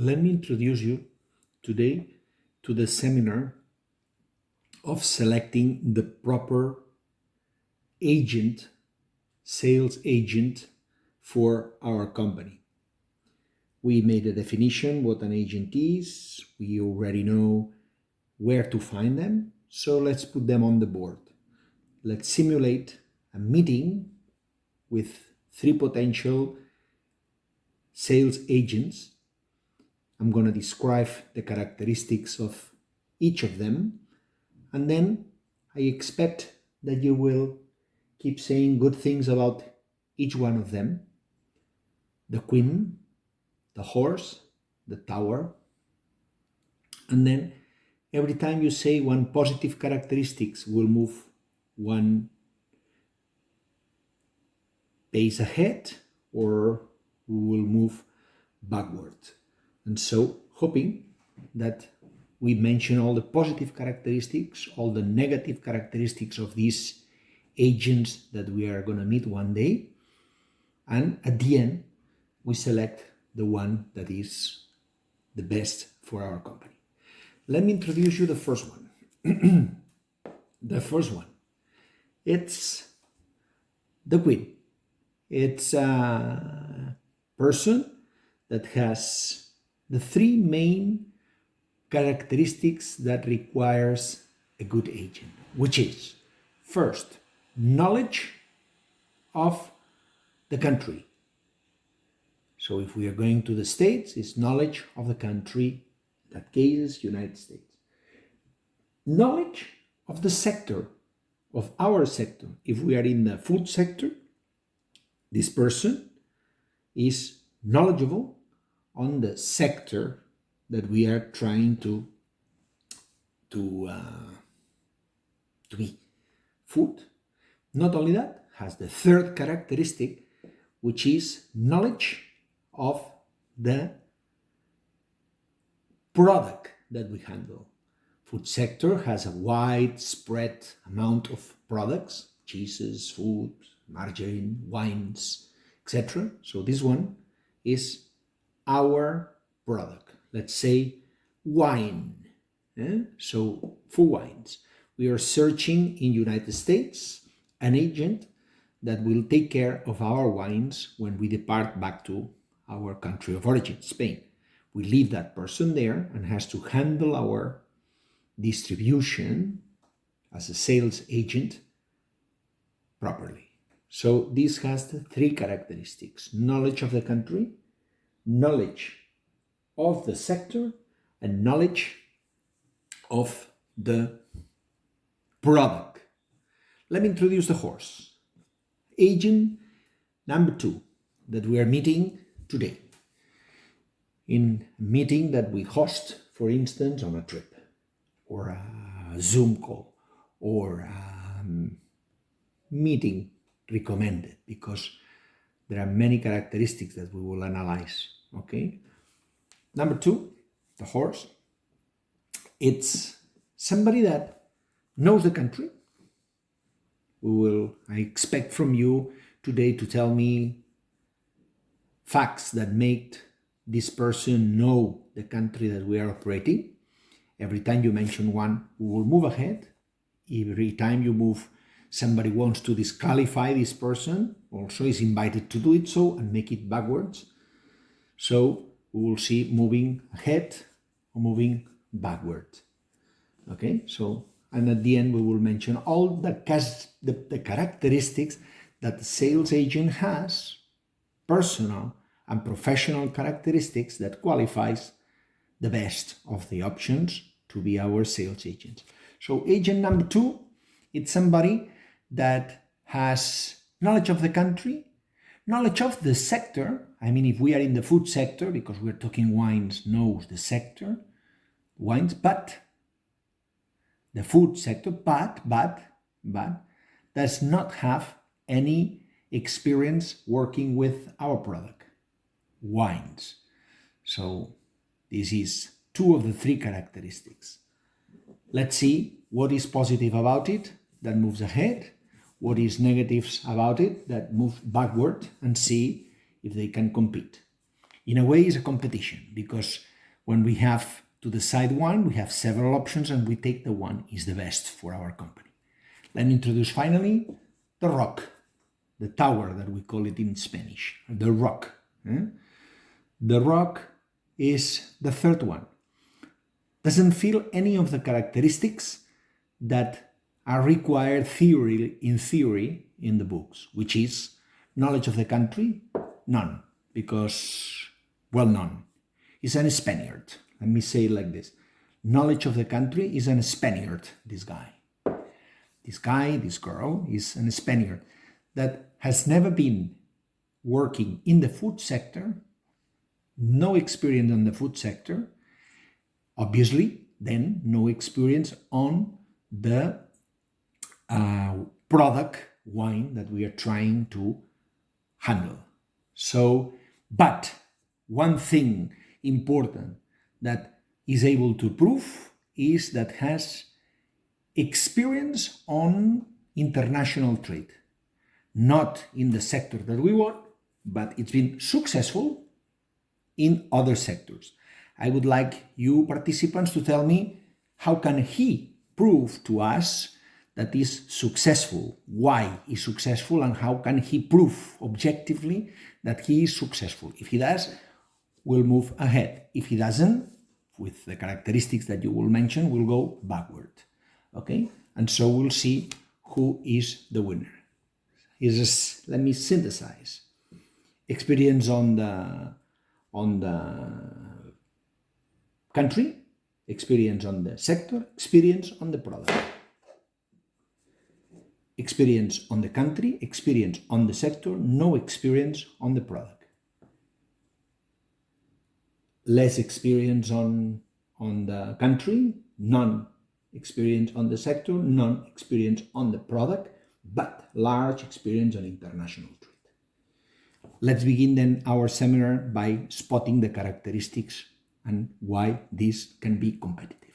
Let me introduce you today to the seminar of selecting the proper agent, sales agent for our company. We made a definition what an agent is. We already know where to find them. So let's put them on the board. Let's simulate a meeting with 3 potential sales agents. I'm going to describe the characteristics of each of them, and then I expect that you will keep saying good things about each one of them. The queen, the horse, the tower, and then every time you say one positive characteristics, we'll move one pace ahead or we will move backward. And so, hoping that we mention all the positive characteristics, all the negative characteristics of these agents that we are going to meet one day, and at the end, we select the one that is the best for our company. Let me introduce you the first one. The first one, it's the queen. It's a person that has the 3 main characteristics that requires a good agent, which is, first, knowledge of the country. So if we are going to the States, it's knowledge of the country, in that case is United States. Knowledge of the sector, of our sector. If we are in the food sector, this person is knowledgeable on the sector that we are trying to be food. Not only that, has the 3rd characteristic, which is knowledge of the product that we handle. Food sector has a widespread amount of products, cheeses, food, margarine, wines, etc. So this one is our product. Let's say wine. So for wines, we are searching in United States an agent that will take care of our wines when we depart back to our country of origin, Spain. We leave that person there and has to handle our distribution as a sales agent properly. So this has the 3 characteristics: knowledge of the country, knowledge of the sector, and knowledge of the product. Let me introduce the horse. Agent number 2 that we are meeting today. In a meeting that we host, for instance, on a trip, or a Zoom call, or a meeting recommended, because there are many characteristics that we will analyze. Okay. Number 2, the horse. It's somebody that knows the country. I expect from you today to tell me facts that make this person know the country that we are operating. Every time you mention one, we will move ahead. Every time you move, somebody wants to disqualify this person, also is invited to do it so and make it backwards. So we will see moving ahead or moving backward. Okay, so, and at the end we will mention all the characteristics that the sales agent has, personal and professional characteristics that qualifies the best of the options to be our sales agent. So agent number 2, it's somebody that has knowledge of the country, knowledge of the sector. I mean, if we are in the food sector, because we're talking wines, knows the sector, wines, but the food sector, but does not have any experience working with our product, wines. So this is 2 of the 3 characteristics. Let's see what is positive about it that moves ahead, what is negatives about it that move backward, and see if they can compete. In a way, it's a competition, because When we have to decide one, we have several options and we take the one is the best for our company. Let me introduce finally the rock, the tower that we call it in Spanish, the rock. The rock is the third one. Doesn't feel any of the characteristics that are required in theory in the books, which is knowledge of the country, none, because, well, none. He's a Spaniard. Let me say it like this. Knowledge of the country is a Spaniard, this guy. This girl is a Spaniard that has never been working in the food sector, no experience on the food sector, obviously, then no experience on the product wine that we are trying to handle. So, but one thing important that is able to prove is that has experience on international trade, not in the sector that we want, but it's been successful in other sectors. I would like you participants to tell me how can he prove to us that is successful, why is successful, and how can he prove objectively that he is successful. If he does, we'll move ahead. If he doesn't, with the characteristics that you will mention, we'll go backward. Okay? And so we'll see who is the winner. Let me synthesize. Experience on the country, experience on the sector, experience on the product. Experience on the country, experience on the sector, no experience on the product. Less experience on the country, none experience on the sector, none experience on the product, but large experience on international trade. Let's begin then our seminar by spotting the characteristics and why this can be competitive.